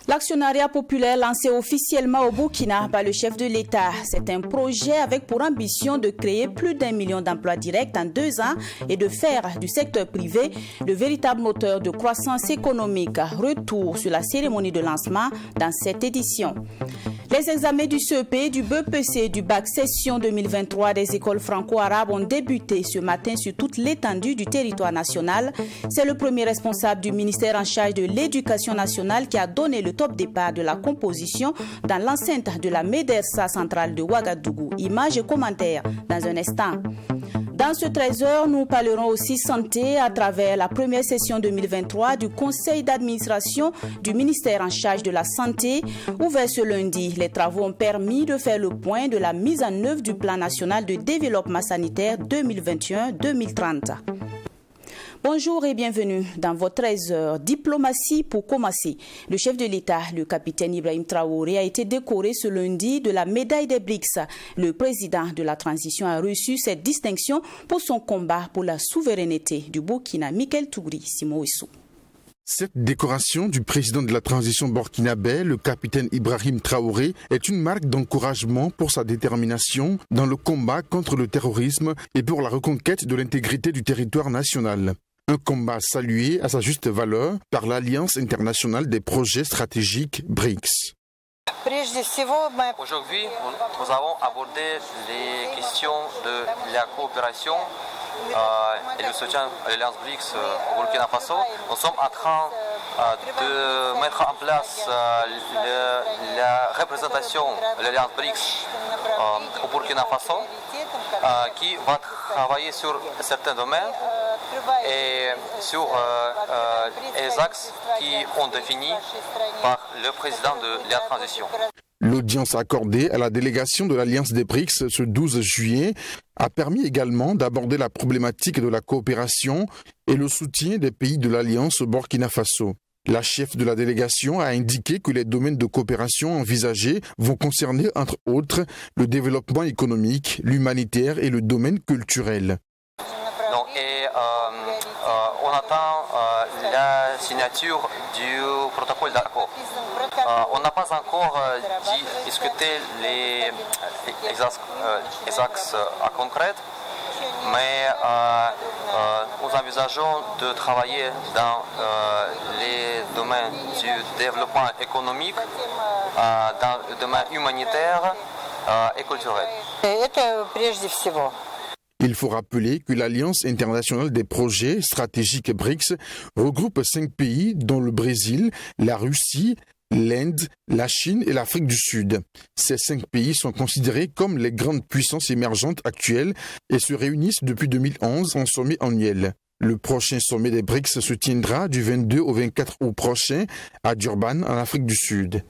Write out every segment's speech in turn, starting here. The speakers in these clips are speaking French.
L'actionnariat populaire lancé officiellement au Burkina par le chef de l'État. C'est un projet avec pour ambition de créer plus d'1 million d'emplois directs en 2 ans et de faire du secteur privé le véritable moteur de croissance économique. Retour sur la cérémonie de lancement dans cette édition. Les examens du CEP, du BEPC et du bac session 2023 des écoles franco-arabes ont débuté ce matin sur toute l'étendue du territoire national. C'est le premier responsable du ministère en charge de l'éducation nationale qui a donné le top départ de la composition dans l'enceinte de la Médersa centrale de Ouagadougou. Images et commentaires dans un instant. Dans ce 13h, nous parlerons aussi santé à travers la première session 2023 du conseil d'administration du ministère en charge de la santé. Ouvert ce lundi, les travaux ont permis de faire le point de la mise en œuvre du plan national de développement sanitaire 2021-2030. Bonjour et bienvenue dans votre 13h diplomatie pour commencer. Le chef de l'État, le capitaine Ibrahim Traoré, a été décoré ce lundi de la médaille des BRICS. Le président de la transition a reçu cette distinction pour son combat pour la souveraineté du Burkina. Michael Tougri, Simoissou. Cette décoration du président de la transition burkinabé, le capitaine Ibrahim Traoré, est une marque d'encouragement pour sa détermination dans le combat contre le terrorisme et pour la reconquête de l'intégrité du territoire national. Un combat salué à sa juste valeur par l'Alliance internationale des projets stratégiques BRICS. Aujourd'hui, nous avons abordé les questions de la coopération et le soutien à l'Alliance BRICS au Burkina Faso. Nous sommes en train de mettre en place la représentation de l'Alliance BRICS au Burkina Faso qui va travailler sur certains domaines et sur les axes qui ont définis par le président de la transition. L'audience accordée à la délégation de l'Alliance des BRICS ce 12 juillet a permis également d'aborder la problématique de la coopération et le soutien des pays de l'Alliance au Burkina Faso. La chef de la délégation a indiqué que les domaines de coopération envisagés vont concerner entre autres le développement économique, l'humanitaire et le domaine culturel. On attend la signature du protocole d'accord. On n'a pas encore discuté les axes concrets, mais nous envisageons de travailler dans les domaines du développement économique, dans le domaine humanitaire et culturel. Il faut rappeler que l'Alliance internationale des projets stratégiques BRICS regroupe 5 pays dont le Brésil, la Russie, l'Inde, la Chine et l'Afrique du Sud. Ces 5 pays sont considérés comme les grandes puissances émergentes actuelles et se réunissent depuis 2011 en sommet annuel. Le prochain sommet des BRICS se tiendra du 22 au 24 août prochain à Durban, en Afrique du Sud.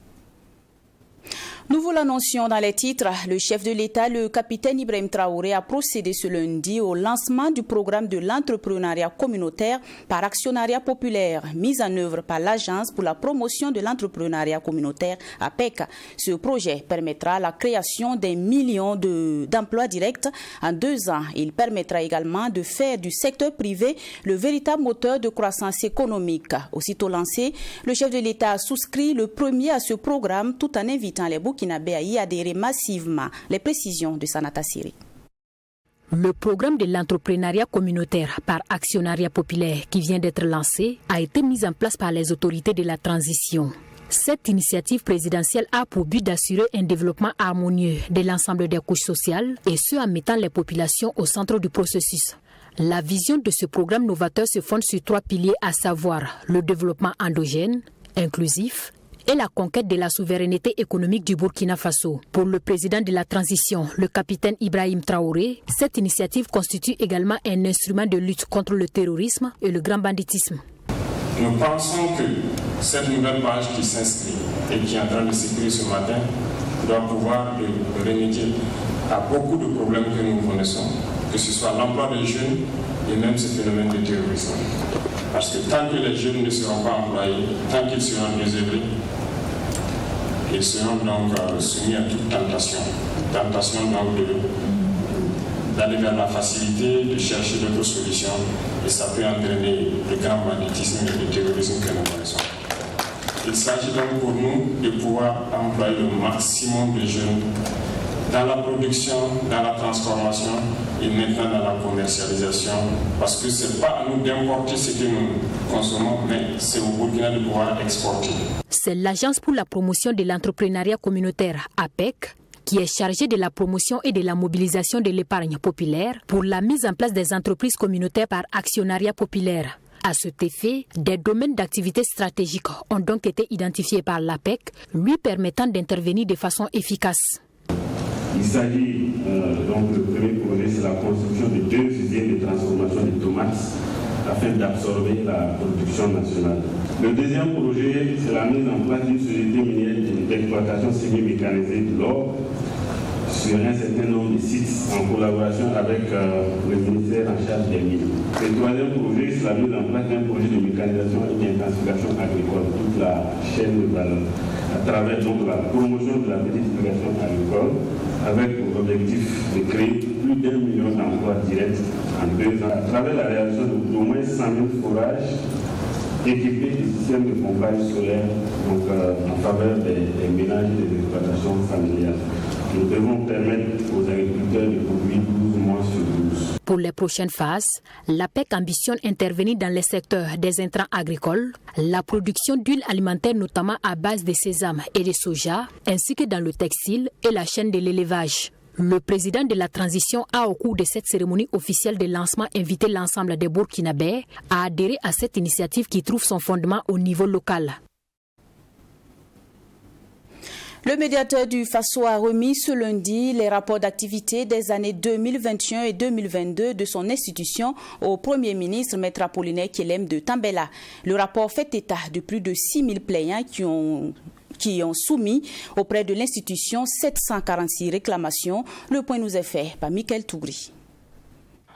Nous vous l'annoncions dans les titres, le chef de l'État, le capitaine Ibrahim Traoré, a procédé ce lundi au lancement du programme de l'entrepreneuriat communautaire par actionnariat populaire, mis en œuvre par l'Agence pour la promotion de l'entrepreneuriat communautaire, APEC. Ce projet permettra la création des millions d'emplois directs en 2 ans. Il permettra également de faire du secteur privé le véritable moteur de croissance économique. Aussitôt lancé, le chef de l'État a souscrit le premier à ce programme tout en invitant les Burkinabés à y adhérer massivement. Les précisions de Sanata Siri. Le programme de l'entrepreneuriat communautaire par actionnariat populaire qui vient d'être lancé a été mis en place par les autorités de la transition. Cette initiative présidentielle a pour but d'assurer un développement harmonieux de l'ensemble des couches sociales et ce en mettant les populations au centre du processus. La vision de ce programme novateur se fonde sur 3 piliers, à savoir le développement endogène, inclusif et la conquête de la souveraineté économique du Burkina Faso. Pour le président de la transition, le capitaine Ibrahim Traoré, cette initiative constitue également un instrument de lutte contre le terrorisme et le grand banditisme. Nous pensons que cette nouvelle page qui s'inscrit et qui est en train de s'écrire ce matin doit pouvoir remédier à beaucoup de problèmes que nous connaissons, que ce soit l'emploi des jeunes et même ce phénomène de terrorisme. Parce que tant que les jeunes ne seront pas employés, tant qu'ils seront désœuvrés, ils seront donc soumis à toute tentation. Tentation donc d'aller vers la facilité, de chercher d'autres solutions, et ça peut entraîner le grand banditisme et le terrorisme que nous connaissons. Il s'agit donc pour nous de pouvoir employer le maximum de jeunes dans la production, dans la transformation et maintenant dans la commercialisation, parce que ce n'est pas à nous d'importer ce que nous consommons, mais c'est au Burkina de pouvoir exporter. C'est l'Agence pour la promotion de l'entrepreneuriat communautaire, APEC, qui est chargée de la promotion et de la mobilisation de l'épargne populaire pour la mise en place des entreprises communautaires par actionnariat populaire. À cet effet, des domaines d'activité stratégiques ont donc été identifiés par l'APEC, lui permettant d'intervenir de façon efficace. Il s'agit donc le premier projet, c'est la construction de 2 usines de transformation de tomates afin d'absorber la production nationale. Le deuxième projet, c'est la mise en place d'une société minière d'exploitation semi-mécanisée de l'or sur un certain nombre de sites en collaboration avec le ministère en charge des mines. Le troisième projet, c'est la mise en place d'un projet de mécanisation et d'intensification agricole, toute la chaîne de valeur, à travers donc la promotion de la petite irrigation agricole, avec pour objectif de créer plus d'1 million d'emplois directs en 2 ans, à travers la réalisation d'au moins 100 000 forages équipés de systèmes de pompage solaire donc, en faveur des ménages et des exploitations familiales. Nous devons permettre aux agriculteurs de produire 12 mois sur 12. Pour les prochaines phases, l'APEC ambitionne intervenir dans les secteurs des intrants agricoles, la production d'huile alimentaire notamment à base de sésame et de soja, ainsi que dans le textile et la chaîne de l'élevage. Le président de la transition a, au cours de cette cérémonie officielle de lancement, invité l'ensemble des Burkinabés à adhérer à cette initiative qui trouve son fondement au niveau local. Le médiateur du FASO a remis ce lundi les rapports d'activité des années 2021 et 2022 de son institution au Premier ministre Maître Apollinaire Kelem de Tambela. Le rapport fait état de plus de 6 000 plaignants qui ont soumis auprès de l'institution 746 réclamations. Le point nous est fait par Michael Tougri.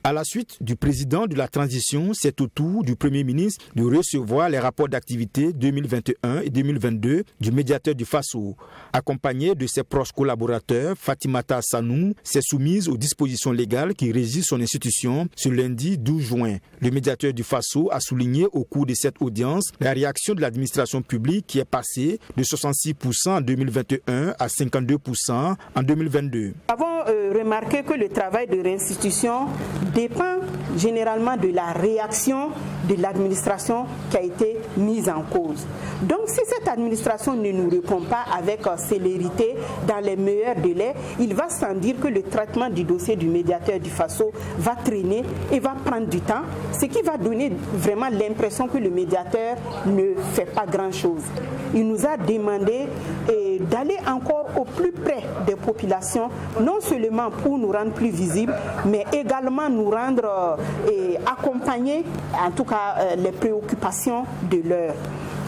À la suite du président de la transition, c'est au tour du Premier ministre de recevoir les rapports d'activité 2021 et 2022 du médiateur du FASO. Accompagné de ses proches collaborateurs, Fatimata Sanou s'est soumise aux dispositions légales qui régissent son institution ce lundi 12 juin. Le médiateur du FASO a souligné au cours de cette audience la réaction de l'administration publique qui est passée de 66% en 2021 à 52% en 2022. Nous avons remarqué que le travail de réinstitution dépend généralement de la réaction de l'administration qui a été mise en cause. Donc si cette administration ne nous répond pas avec célérité dans les meilleurs délais, il va sans dire que le traitement du dossier du médiateur du FASO va traîner et va prendre du temps, ce qui va donner vraiment l'impression que le médiateur ne fait pas grand-chose. Il nous a demandé d'aller encore au plus près des populations, non seulement pour nous rendre plus visibles, mais également nous rendre et accompagner, en tout cas, les préoccupations de l'heure.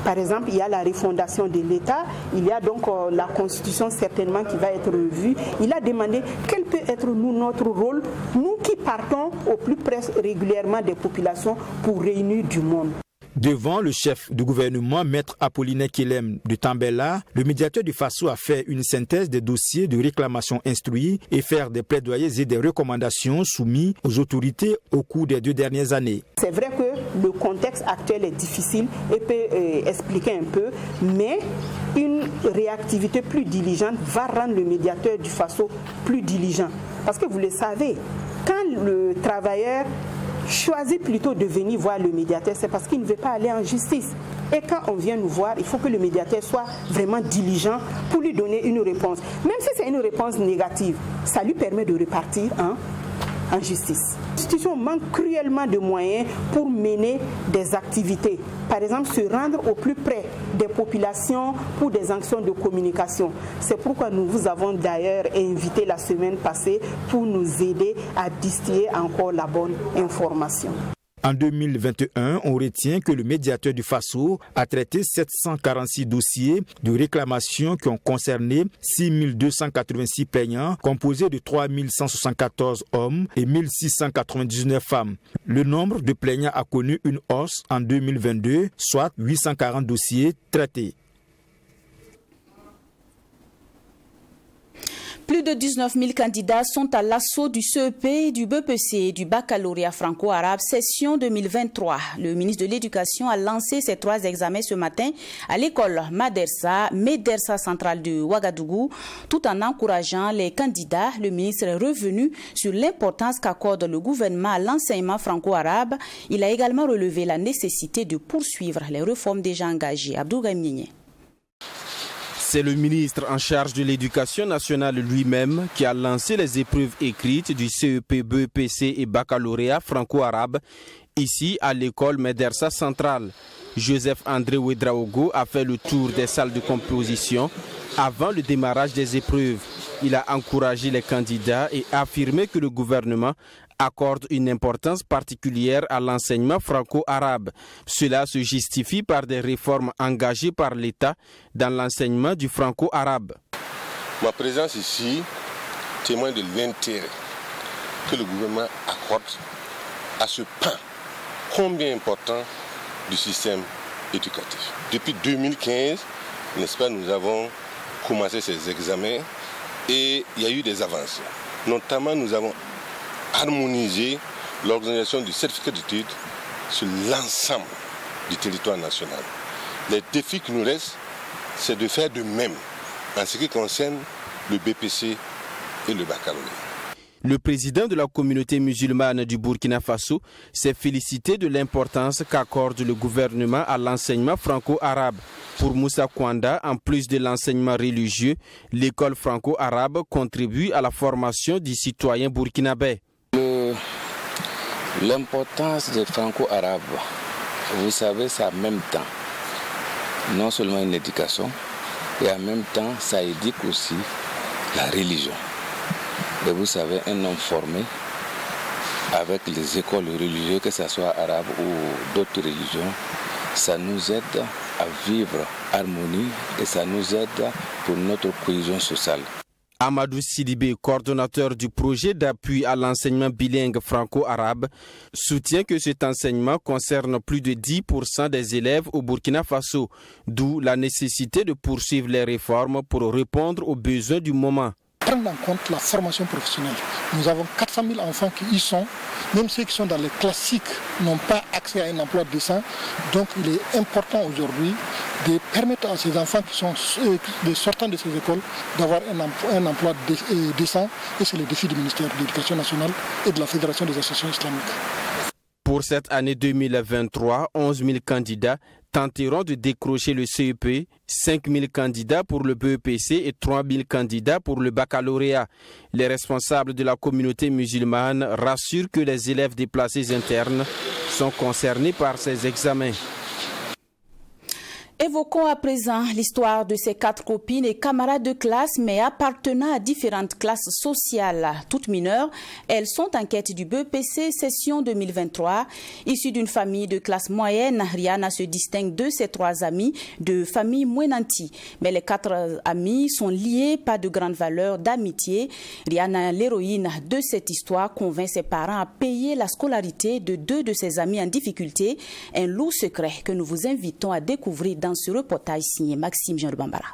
Par exemple, il y a la refondation de l'État, il y a donc la Constitution certainement qui va être revue. Il a demandé quel peut être notre rôle, nous qui partons au plus près régulièrement des populations pour réunir du monde. Devant le chef du gouvernement, Maître Apollinaire Kelem de Tambela, le médiateur du FASO a fait une synthèse des dossiers de réclamation instruits et faire des plaidoyers et des recommandations soumis aux autorités au cours des 2 dernières années. C'est vrai que le contexte actuel est difficile et peut expliquer un peu, mais une réactivité plus diligente va rendre le médiateur du FASO plus diligent. Parce que vous le savez, quand le travailleur choisit plutôt de venir voir le médiateur, c'est parce qu'il ne veut pas aller en justice. Et quand on vient nous voir, il faut que le médiateur soit vraiment diligent pour lui donner une réponse. Même si c'est une réponse négative, ça lui permet de repartir en justice. L'institution manque cruellement de moyens pour mener des activités. Par exemple, se rendre au plus près des populations pour des actions de communication. C'est pourquoi nous vous avons d'ailleurs invité la semaine passée pour nous aider à distiller encore la bonne information. En 2021, on retient que le médiateur du FASO a traité 746 dossiers de réclamation qui ont concerné 6286 plaignants, composés de 3174 hommes et 1699 femmes. Le nombre de plaignants a connu une hausse en 2022, soit 840 dossiers traités. Plus de 19 000 candidats sont à l'assaut du CEP, du BEPC et du baccalauréat franco-arabe session 2023. Le ministre de l'Éducation a lancé ces 3 examens ce matin à l'école Medersa centrale de Ouagadougou. Tout en encourageant les candidats, le ministre est revenu sur l'importance qu'accorde le gouvernement à l'enseignement franco-arabe. Il a également relevé la nécessité de poursuivre les réformes déjà engagées. Abdou Gaïmnié. C'est le ministre en charge de l'Éducation nationale lui-même qui a lancé les épreuves écrites du CEP, BEPC et baccalauréat franco-arabe ici à l'école Medersa centrale. Joseph André Ouedraogo a fait le tour des salles de composition avant le démarrage des épreuves. Il a encouragé les candidats et affirmé que le gouvernement accorde une importance particulière à l'enseignement franco-arabe. Cela se justifie par des réformes engagées par l'État dans l'enseignement du franco-arabe. Ma présence ici témoigne de l'intérêt que le gouvernement accorde à ce pan combien important du système éducatif. Depuis 2015, n'est-ce pas, nous avons commencé ces examens et il y a eu des avancées. Notamment, nous avons harmoniser l'organisation du certificat d'études sur l'ensemble du territoire national. Les défis qui nous restent, c'est de faire de même en ce qui concerne le BPC et le baccalauréat. Le président de la communauté musulmane du Burkina Faso s'est félicité de l'importance qu'accorde le gouvernement à l'enseignement franco-arabe. Pour Moussa Kwanda, en plus de l'enseignement religieux, l'école franco-arabe contribue à la formation du citoyen burkinabé. L'importance des franco-arabes, vous savez, c'est en même temps, non seulement une éducation, et en même temps, ça éduque aussi la religion. Et vous savez, un homme formé avec les écoles religieuses, que ce soit arabe ou d'autres religions, ça nous aide à vivre harmonie et ça nous aide pour notre cohésion sociale. Amadou Sidibé, coordonnateur du projet d'appui à l'enseignement bilingue franco-arabe, soutient que cet enseignement concerne plus de 10% des élèves au Burkina Faso, d'où la nécessité de poursuivre les réformes pour répondre aux besoins du moment. Prendre en compte la formation professionnelle. Nous avons 400 000 enfants qui y sont, même ceux qui sont dans les classiques n'ont pas accès à un emploi décent. Donc il est important aujourd'hui de permettre à ces enfants qui sont sortant de ces écoles d'avoir un emploi décent. Et c'est le défi du ministère de l'Éducation nationale et de la Fédération des associations islamiques. Pour cette année 2023, 11 000 candidats tenteront de décrocher le CEP, 5 000 candidats pour le BEPC et 3 000 candidats pour le baccalauréat. Les responsables de la communauté musulmane rassurent que les élèves déplacés internes sont concernés par ces examens. Évoquons à présent l'histoire de ces 4 copines et camarades de classe, mais appartenant à différentes classes sociales. Toutes mineures, elles sont en quête du BEPC session 2023. Issue d'une famille de classe moyenne, Rihanna se distingue de ses 3 amis de famille moins nantie. Mais les 4 amis sont liés par de grandes valeurs d'amitié. Rihanna, l'héroïne de cette histoire, convainc ses parents à payer la scolarité de 2 de ses amis en difficulté. Un lourd secret que nous vous invitons à découvrir dans ce reportage signé Maxime Jean de Bambara.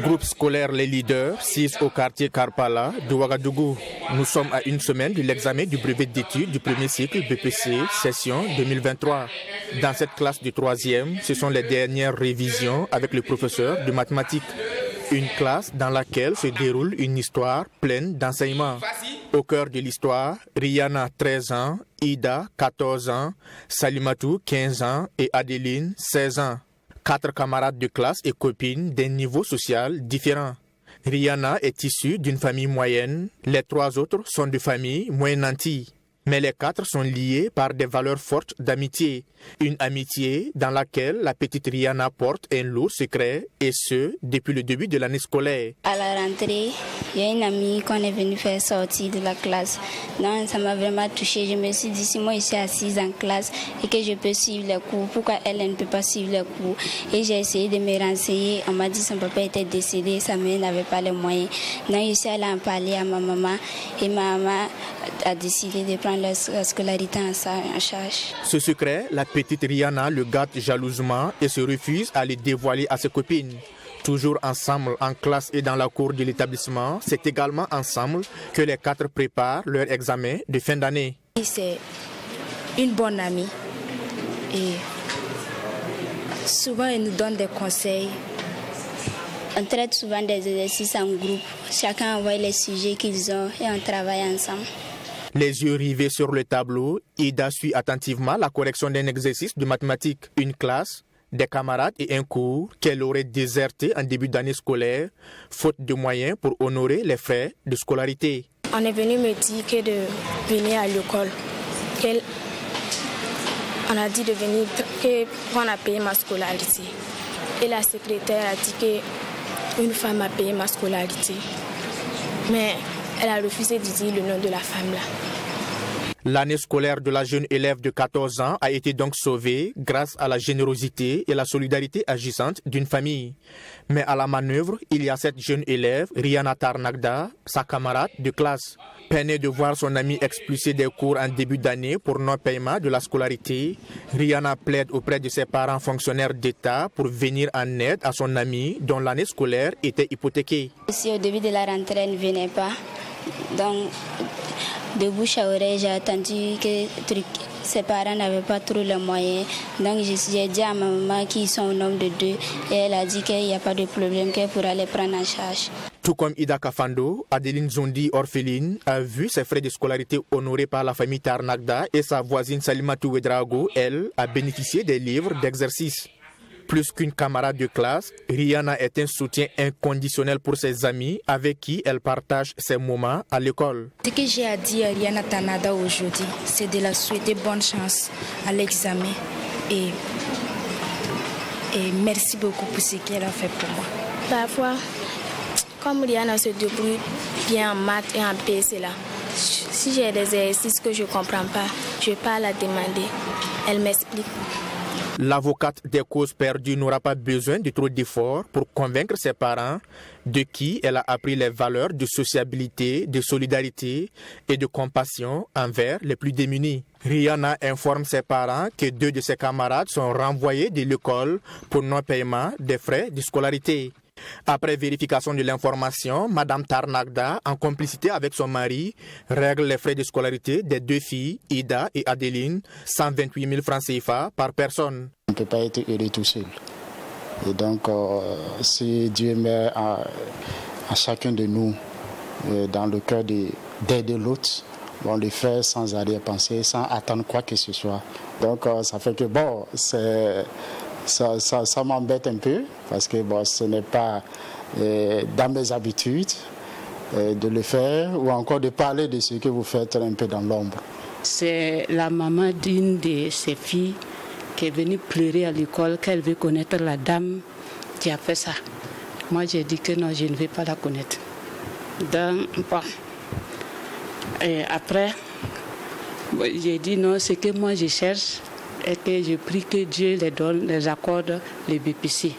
Groupe scolaire Les Leaders, 6 au quartier Karpala de Ouagadougou. Nous sommes à une semaine de l'examen du brevet d'études du premier cycle BPC, session 2023. Dans cette classe du 3e, ce sont les dernières révisions avec le professeur de mathématiques. Une classe dans laquelle se déroule une histoire pleine d'enseignements. Au cœur de l'histoire, Rihanna, 13 ans, Ida, 14 ans, Salimatou, 15 ans et Adeline, 16 ans. 4 camarades de classe et copines d'un niveau social différent. Rihanna est issue d'une famille moyenne, les 3 autres sont de familles moins nanties. Mais les 4 sont liés par des valeurs fortes d'amitié. Une amitié dans laquelle la petite Rihanna porte un lourd secret, et ce, depuis le début de l'année scolaire. À la rentrée, Il y a une amie qu'on est venu faire sortir de la classe. Donc ça m'a vraiment touchée. Je me suis dit, si moi je suis assise en classe et que je peux suivre les cours, pourquoi elle ne peut pas suivre les cours? Et j'ai essayé de me renseigner. On m'a dit que son papa était décédé, sa mère n'avait pas les moyens. Donc je suis allée en parler à ma maman et ma maman a décidé de prendre la scolarité en charge. Ce secret, la petite Rihanna le garde jalousement et se refuse à le dévoiler à ses copines. Toujours ensemble en classe et dans la cour de l'établissement, c'est également ensemble que les 4 préparent leur examen de fin d'année. C'est une bonne amie et souvent elle nous donne des conseils. On traite souvent des exercices en groupe. Chacun envoie les sujets qu'ils ont et on travaille ensemble. Les yeux rivés sur le tableau, Ida suit attentivement la correction d'un exercice de mathématiques. Une classe, des camarades et un cours qu'elle aurait déserté en début d'année scolaire, faute de moyens pour honorer les frais de scolarité. On est venu me dire que de venir à l'école. On a dit de venir, qu'on a payé ma scolarité. Et la secrétaire a dit qu'une femme a payé ma scolarité. Mais elle a refusé de dire le nom de la femme là. L'année scolaire de la jeune élève de 14 ans a été donc sauvée grâce à la générosité et la solidarité agissante d'une famille. Mais à la manœuvre, il y a cette jeune élève, Rihanna Tarnagda, sa camarade de classe. Peinée de voir son ami expulsé des cours en début d'année pour non-paiement de la scolarité, Rihanna plaide auprès de ses parents fonctionnaires d'État pour venir en aide à son ami dont l'année scolaire était hypothéquée. Si au début de la rentrée, elle ne venait pas, donc de bouche à oreille, j'ai attendu que ses parents n'avaient pas trop les moyens. Donc j'ai dit à ma maman qu'ils sont au nombre de 2 et elle a dit qu'il n'y a pas de problème, qu'elle pourra les prendre en charge. Tout comme Ida Kafando, Adeline Zondi, orpheline, a vu ses frais de scolarité honorés par la famille Tarnagda et sa voisine Salimatou Ouedraogo, elle, a bénéficié des livres d'exercice. Plus qu'une camarade de classe, Rihanna est un soutien inconditionnel pour ses amis avec qui elle partage ses moments à l'école. Ce que j'ai à dire à Rihanna Tarnagda aujourd'hui, c'est de la souhaiter bonne chance à l'examen et merci beaucoup pour ce qu'elle a fait pour moi. Parfois, comme Rihanna se débrouille bien en maths et en PC là, si j'ai des exercices que je ne comprends pas, je ne vais pas la demander. Elle m'explique. L'avocate des causes perdues n'aura pas besoin de trop d'efforts pour convaincre ses parents de qui elle a appris les valeurs de sociabilité, de solidarité et de compassion envers les plus démunis. Rihanna informe ses parents que 2 de ses camarades sont renvoyés de l'école pour non-paiement des frais de scolarité. Après vérification de l'information, Madame Tarnagda, en complicité avec son mari, règle les frais de scolarité des 2 filles, Ida et Adeline, 128 000 francs CFA par personne. On ne peut pas être heureux tout seul. Et donc, si Dieu met à chacun de nous dans le cœur d'aider l'autre, on le fait sans arrière-pensée, sans attendre quoi que ce soit. Donc, ça fait que bon, ça m'embête un peu parce que bon, ce n'est pas dans mes habitudes de le faire ou encore de parler de ce que vous faites un peu dans l'ombre. C'est la maman d'une de ses filles qui est venue pleurer à l'école qu'elle veut connaître la dame qui a fait ça. Moi j'ai dit que non, je ne vais pas la connaître. Donc, bon. Et après, j'ai dit non, ce que moi je cherche et que je prie que Dieu les donne, les accorde les BPC.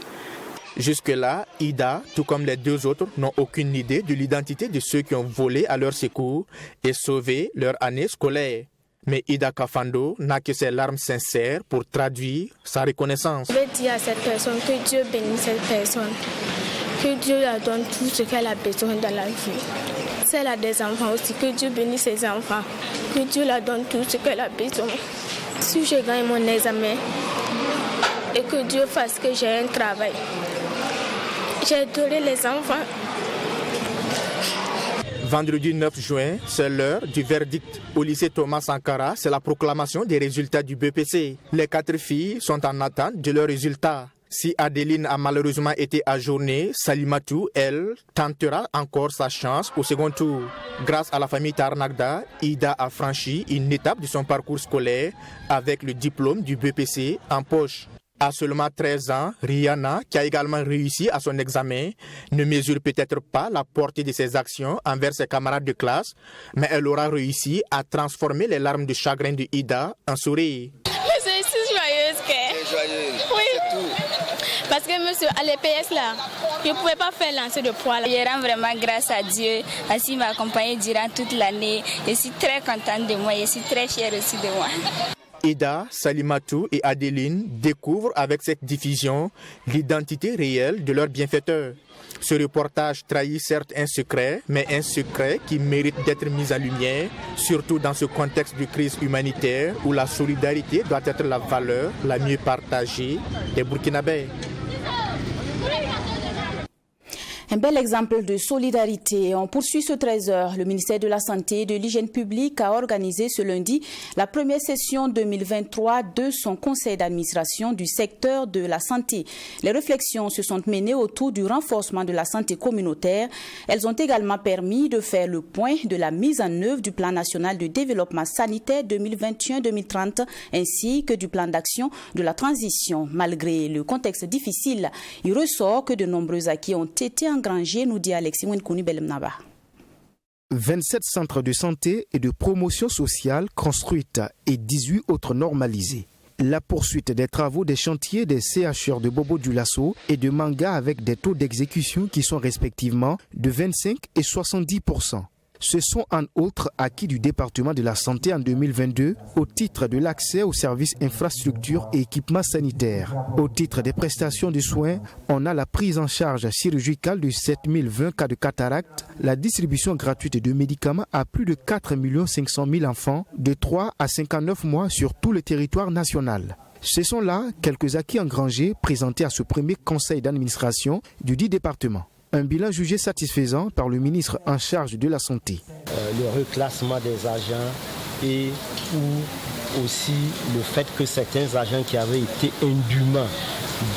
Jusque-là, Ida, tout comme les 2 autres, n'ont aucune idée de l'identité de ceux qui ont volé à leur secours et sauvé leur année scolaire. Mais Ida Kafando n'a que ses larmes sincères pour traduire sa reconnaissance. Je vais dire à cette personne que Dieu bénisse cette personne, que Dieu la donne tout ce qu'elle a besoin dans la vie. Si elle a des enfants aussi, que Dieu bénisse ses enfants, que Dieu la donne tout ce qu'elle a besoin. Si je gagne mon examen et que Dieu fasse que j'ai un travail, j'aiderai les enfants. Vendredi 9 juin, c'est l'heure du verdict. Au lycée Thomas Sankara, c'est la proclamation des résultats du BPC. Les 4 filles sont en attente de leurs résultats. Si Adeline a malheureusement été ajournée, Salimatou, elle, tentera encore sa chance au second tour. Grâce à la famille Tarnagda, Ida a franchi une étape de son parcours scolaire avec le diplôme du BPC en poche. À seulement 13 ans, Rihanna, qui a également réussi à son examen, ne mesure peut-être pas la portée de ses actions envers ses camarades de classe, mais elle aura réussi à transformer les larmes de chagrin de Ida en sourire. Je suis joyeuse. Oui. C'est tout. Parce que monsieur, à l'EPS là, je ne pouvais pas faire lancer de poids. Je rends vraiment grâce à Dieu, ainsi m'a accompagné durant toute l'année. Je suis très contente de moi, je suis très fière aussi de moi. Ida, Salimatou et Adeline découvrent avec cette diffusion l'identité réelle de leur bienfaiteur. Ce reportage trahit certes un secret, mais un secret qui mérite d'être mis en lumière, surtout dans ce contexte de crise humanitaire où la solidarité doit être la valeur la mieux partagée des Burkinabés. Un bel exemple de solidarité. On poursuit ce 13h. Le ministère de la Santé et de l'Hygiène publique a organisé ce lundi la première session 2023 de son conseil d'administration du secteur de la santé. Les réflexions se sont menées autour du renforcement de la santé communautaire. Elles ont également permis de faire le point de la mise en œuvre du plan national de développement sanitaire 2021-2030 ainsi que du plan d'action de la transition. Malgré le contexte difficile, il ressort que de nombreux acquis ont été engrangés, nous dit Alexis Mwenkouni Belemnaba. 27 centres de santé et de promotion sociale construites et 18 autres normalisés. La poursuite des travaux des chantiers des CHR de Bobo-Dioulasso et de Manga avec des taux d'exécution qui sont respectivement de 25 et 70%. Ce sont en autres acquis du département de la santé en 2022 au titre de l'accès aux services infrastructures et équipements sanitaires. Au titre des prestations de soins, on a la prise en charge chirurgicale de 7020 cas de cataracte, la distribution gratuite de médicaments à plus de 4 500 000 enfants de 3 à 59 mois sur tout le territoire national. Ce sont là quelques acquis engrangés présentés à ce premier conseil d'administration du dit département. Un bilan jugé satisfaisant par le ministre en charge de la Santé. Le reclassement des agents et ou aussi le fait que certains agents qui avaient été indûment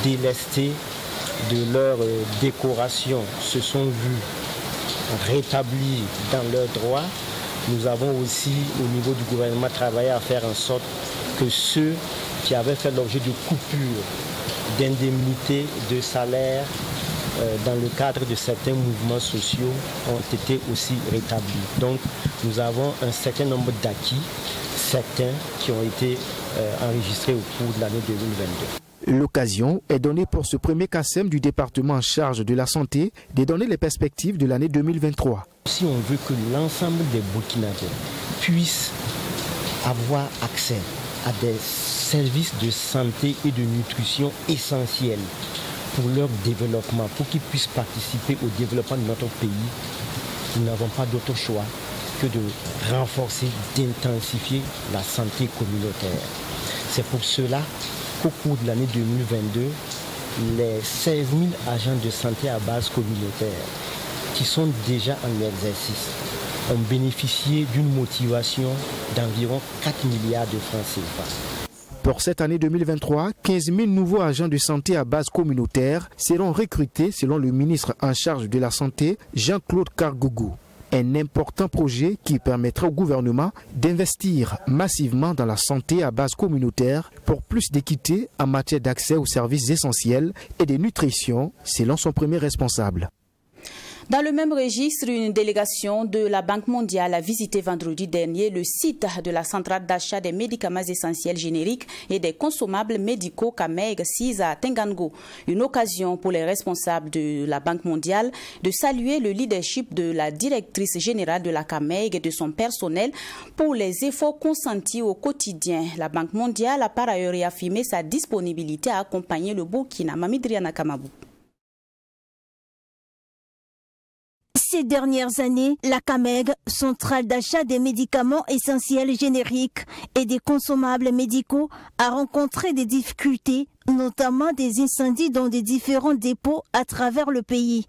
délestés de leur décoration se sont vus rétablis dans leurs droits. Nous avons aussi au niveau du gouvernement travaillé à faire en sorte que ceux qui avaient fait l'objet de coupures d'indemnités, de salaires, dans le cadre de certains mouvements sociaux ont été aussi rétablis. Donc nous avons un certain nombre d'acquis, certains qui ont été enregistrés au cours de l'année 2022. L'occasion est donnée pour ce premier CACEM du département en charge de la santé de donner les perspectives de l'année 2023. Si on veut que l'ensemble des Burkinabés puissent avoir accès à des services de santé et de nutrition essentiels pour leur développement, pour qu'ils puissent participer au développement de notre pays, nous n'avons pas d'autre choix que de renforcer, d'intensifier la santé communautaire. C'est pour cela qu'au cours de l'année 2022, les 16 000 agents de santé à base communautaire qui sont déjà en exercice ont bénéficié d'une motivation d'environ 4 milliards de francs CFA. Pour cette année 2023, 15 000 nouveaux agents de santé à base communautaire seront recrutés selon le ministre en charge de la Santé, Jean-Claude Kargougou. Un important projet qui permettra au gouvernement d'investir massivement dans la santé à base communautaire pour plus d'équité en matière d'accès aux services essentiels et de nutrition, selon son premier responsable. Dans le même registre, une délégation de la Banque mondiale a visité vendredi dernier le site de la centrale d'achat des médicaments essentiels génériques et des consommables médicaux Kameg 6 à Tengango. Une occasion pour les responsables de la Banque mondiale de saluer le leadership de la directrice générale de la Kameg et de son personnel pour les efforts consentis au quotidien. La Banque mondiale a par ailleurs réaffirmé sa disponibilité à accompagner le Burkina. Mamidriana Kamabou. Ces dernières années, la CAMEG, centrale d'achat des médicaments essentiels génériques et des consommables médicaux, a rencontré des difficultés, notamment des incendies dans des différents dépôts à travers le pays.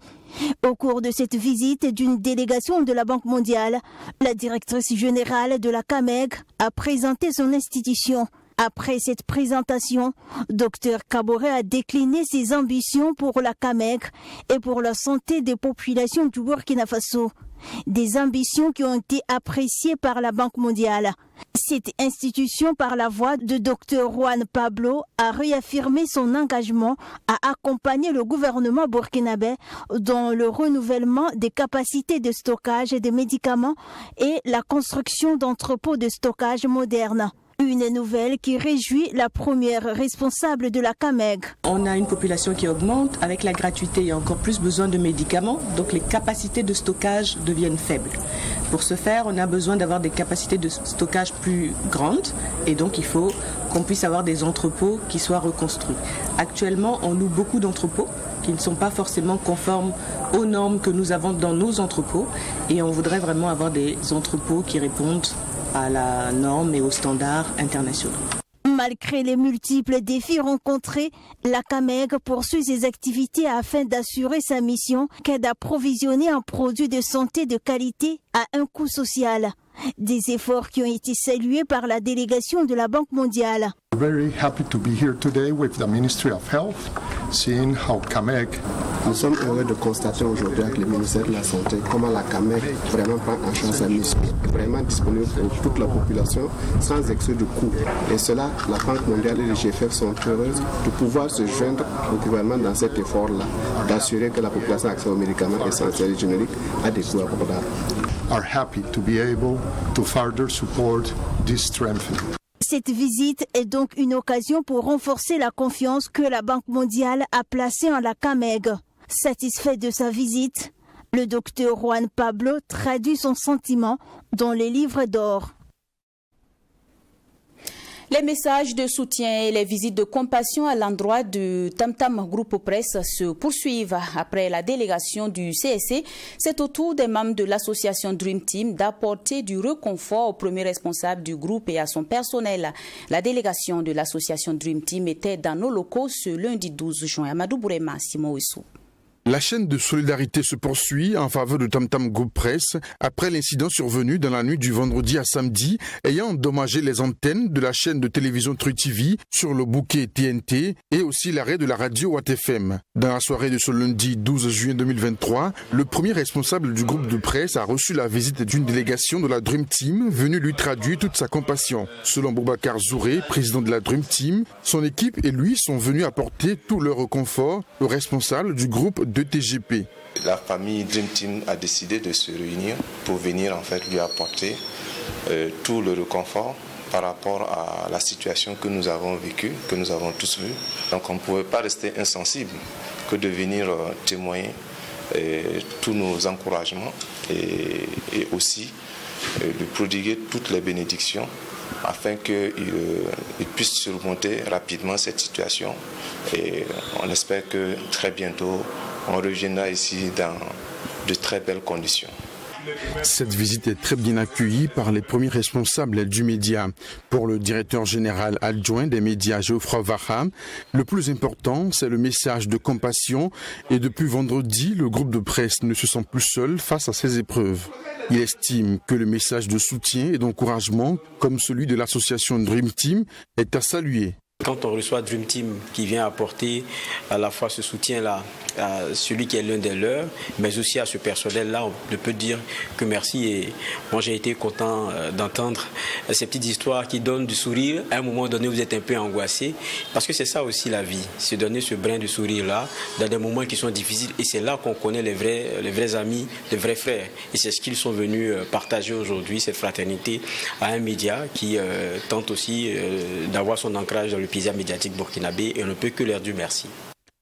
Au cours de cette visite d'une délégation de la Banque mondiale, la directrice générale de la CAMEG a présenté son institution. Après cette présentation, Dr Kaboré a décliné ses ambitions pour la CAMEG et pour la santé des populations du Burkina Faso. Des ambitions qui ont été appréciées par la Banque mondiale. Cette institution, par la voix de Dr Juan Pablo, a réaffirmé son engagement à accompagner le gouvernement burkinabé dans le renouvellement des capacités de stockage des médicaments et la construction d'entrepôts de stockage modernes. Une nouvelle qui réjouit la première responsable de la CAMEG. On a une population qui augmente. Avec la gratuité, il y a encore plus besoin de médicaments. Donc les capacités de stockage deviennent faibles. Pour ce faire, on a besoin d'avoir des capacités de stockage plus grandes. Et donc il faut qu'on puisse avoir des entrepôts qui soient reconstruits. Actuellement, on loue beaucoup d'entrepôts qui ne sont pas forcément conformes aux normes que nous avons dans nos entrepôts. Et on voudrait vraiment avoir des entrepôts qui répondent à la norme et aux standards internationaux. Malgré les multiples défis rencontrés, la CAMEG poursuit ses activités afin d'assurer sa mission qu'est d'approvisionner un produit de santé de qualité à un coût social. Des efforts qui ont été salués par la délégation de la Banque mondiale. Very happy to be here today with the Ministry of Health, seeing how CAMEG. Nous sommes heureux de constater aujourd'hui avec le ministère de la Santé comment la CAMEG vraiment prend en charge sa mission, vraiment disponible pour toute la population sans excès de coûts. Et cela, la Banque mondiale et le GFF sont heureuses de pouvoir se joindre au gouvernement dans cet effort-là, d'assurer que la population a accès aux médicaments essentiels et génériques à des coûts abordables. Are happy to be able to further support this strengthening. Cette visite est donc une occasion pour renforcer la confiance que la Banque mondiale a placée en la CAMEG. Satisfait de sa visite, le docteur Juan Pablo traduit son sentiment dans les livres d'or. Les messages de soutien et les visites de compassion à l'endroit du Tam Tam Groupe Presse se poursuivent. Après la délégation du CSC, c'est au tour des membres de l'association Dream Team d'apporter du réconfort au premier responsable du groupe et à son personnel. La délégation de l'association Dream Team était dans nos locaux ce lundi 12 juin. Amadou Bourema, Simon Ouissou. La chaîne de solidarité se poursuit en faveur de Tam Tam Group Press après l'incident survenu dans la nuit du vendredi à samedi ayant endommagé les antennes de la chaîne de télévision Tru TV sur le bouquet TNT et aussi l'arrêt de la radio Watt FM. Dans la soirée de ce lundi 12 juin 2023, le premier responsable du groupe de presse a reçu la visite d'une délégation de la Dream Team venue lui traduire toute sa compassion. Selon Boubacar Zouré, président de la Dream Team, son équipe et lui sont venus apporter tout leur réconfort au responsable du groupe de TGP. La famille Dream Team a décidé de se réunir pour venir en fait lui apporter tout le réconfort par rapport à la situation que nous avons vécue, que nous avons tous vue. Donc on ne pouvait pas rester insensible que de venir témoigner tous nos encouragements et aussi lui prodiguer toutes les bénédictions afin qu'il puisse surmonter rapidement cette situation. Et on espère que très bientôt, on reviendra ici dans de très belles conditions. Cette visite est très bien accueillie par les premiers responsables du média. Pour le directeur général adjoint des médias, Geoffroy Vaha, le plus important, c'est le message de compassion. Et depuis vendredi, le groupe de presse ne se sent plus seul face à ces épreuves. Il estime que le message de soutien et d'encouragement, comme celui de l'association Dream Team, est à saluer. Quand on reçoit Dream Team qui vient apporter à la fois ce soutien-là à celui qui est l'un des leurs, mais aussi à ce personnel-là, on ne peut dire que merci. Et moi, j'ai été content d'entendre ces petites histoires qui donnent du sourire. À un moment donné, vous êtes un peu angoissé, parce que c'est ça aussi la vie, se donner ce brin de sourire-là dans des moments qui sont difficiles. Et c'est là qu'on connaît les vrais amis, les vrais frères. Et c'est ce qu'ils sont venus partager aujourd'hui, cette fraternité, à un média qui tente aussi d'avoir son ancrage dans le paysage médiatique burkinabé, et on ne peut que leur dire merci.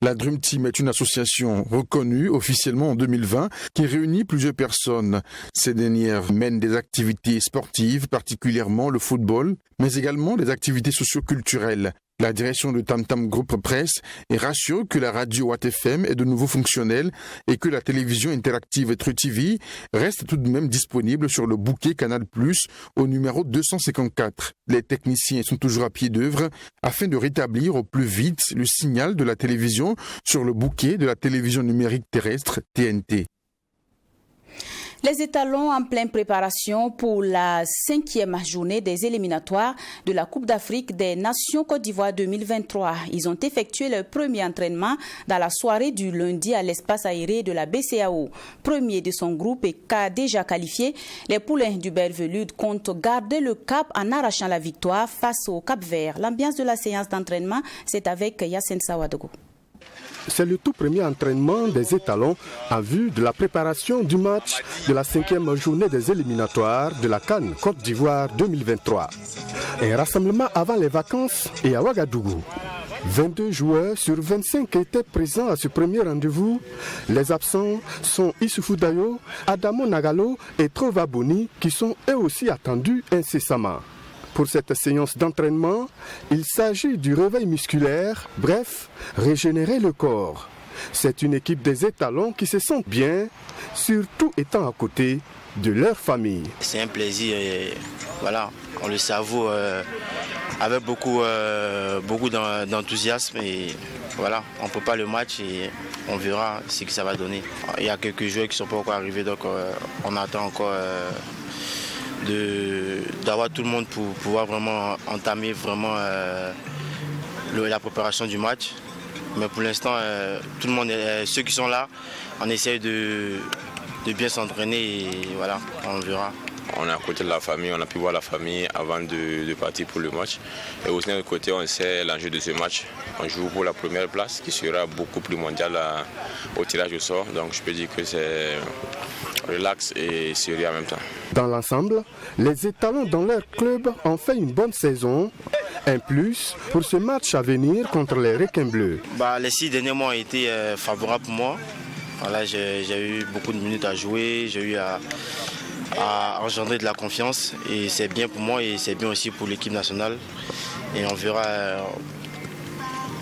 La Dream Team est une association reconnue officiellement en 2020 qui réunit plusieurs personnes. Ces dernières mènent des activités sportives, particulièrement le football, mais également des activités socio-culturelles. La direction de Tam Tam Group Presse est rassurée que la radio Watt FM est de nouveau fonctionnelle et que la télévision interactive Tru TV reste tout de même disponible sur le bouquet Canal+, au numéro 254. Les techniciens sont toujours à pied d'œuvre afin de rétablir au plus vite le signal de la télévision sur le bouquet de la télévision numérique terrestre TNT. Les étalons en pleine préparation pour la 5e journée des éliminatoires de la Coupe d'Afrique des Nations Côte d'Ivoire 2023. Ils ont effectué leur premier entraînement dans la soirée du lundi à l'espace aéré de la BCEAO. Premier de son groupe et déjà qualifié, les poulains du Bervelude comptent garder le cap en arrachant la victoire face au Cap-Vert. L'ambiance de la séance d'entraînement, c'est avec Yassine Sawadogo. C'est le tout premier entraînement des étalons en vue de la préparation du match de la 5e journée des éliminatoires de la CAN Côte d'Ivoire 2023. Un rassemblement avant les vacances et à Ouagadougou. 22 joueurs sur 25 étaient présents à ce premier rendez-vous. Les absents sont Issoufou Dayo, Adamo Nagalo et Trova Boni qui sont eux aussi attendus incessamment. Pour cette séance d'entraînement, il s'agit du réveil musculaire, bref, régénérer le corps. C'est une équipe des étalons qui se sentent bien, surtout étant à côté de leur famille. C'est un plaisir et voilà, on le savoure avec beaucoup d'enthousiasme et voilà, on prépare le match et on verra ce que ça va donner. Il y a quelques joueurs qui ne sont pas encore arrivés, donc on attend encore d'avoir tout le monde pour pouvoir vraiment entamer vraiment la préparation du match. Mais pour l'instant, tout le monde, ceux qui sont là, on essaie de bien s'entraîner et voilà, on verra. On est à côté de la famille, on a pu voir la famille avant de partir pour le match. Et aussi de notre côté, on sait l'enjeu de ce match. On joue pour la première place qui sera beaucoup plus mondiale au tirage au sort. Donc je peux dire que c'est relax et sérieux en même temps. Dans l'ensemble, les étalons dans leur club ont fait une bonne saison. Un plus pour ce match à venir contre les requins bleus. Les 6 derniers mois ont été favorables pour moi. Voilà, j'ai eu beaucoup de minutes à jouer, j'ai eu à engendrer de la confiance et c'est bien pour moi et c'est bien aussi pour l'équipe nationale. Et on verra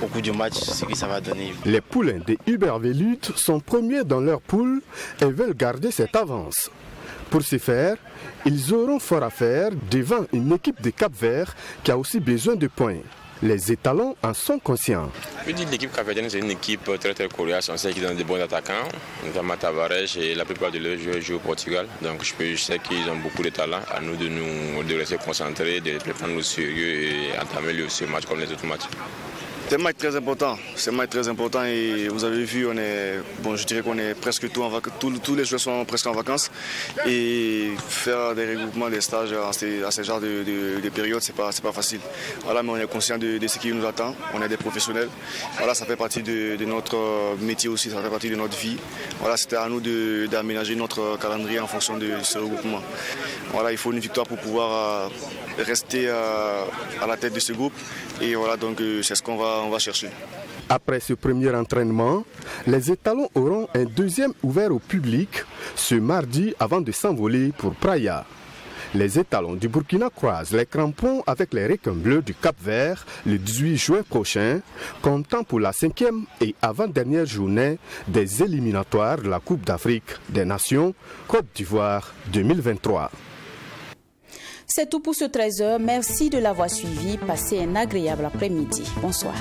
au cours du match ce que ça va donner. Les poulains des Bervelude sont premiers dans leur poule et veulent garder cette avance. Pour ce faire, ils auront fort à faire devant une équipe de Cap-Vert qui a aussi besoin de points. Les étalons en sont conscients. Je dis que l'équipe capverdienne, c'est une équipe très coriace. On sait qu'ils ont de bons attaquants, notamment Tavares et la plupart de leurs joueurs jouent au Portugal. Donc je sais qu'ils ont beaucoup de talent. À nous de rester concentrés, de les prendre au sérieux et entamer ce match comme les autres matchs. C'est un match très important. C'est un match très important et vous avez vu, je dirais qu'on est presque tous les joueurs sont presque en vacances et faire des regroupements, des stages à ce genre de période, c'est pas facile. Voilà, mais on est conscient de ce qui nous attend. On est des professionnels. Voilà, ça fait partie de notre métier aussi, ça fait partie de notre vie. Voilà, c'était à nous d'aménager notre calendrier en fonction de ce regroupement. Voilà, il faut une victoire pour pouvoir rester à la tête de ce groupe et voilà, donc c'est ce qu'on va chercher. Après ce premier entraînement, les étalons auront un deuxième ouvert au public ce mardi avant de s'envoler pour Praia. Les étalons du Burkina croisent les crampons avec les requins bleus du Cap-Vert le 18 juin prochain, comptant pour la 5e et avant-dernière journée des éliminatoires de la Coupe d'Afrique des Nations Côte d'Ivoire 2023. C'est tout pour ce 13h. Merci de l'avoir suivi. Passez un agréable après-midi. Bonsoir.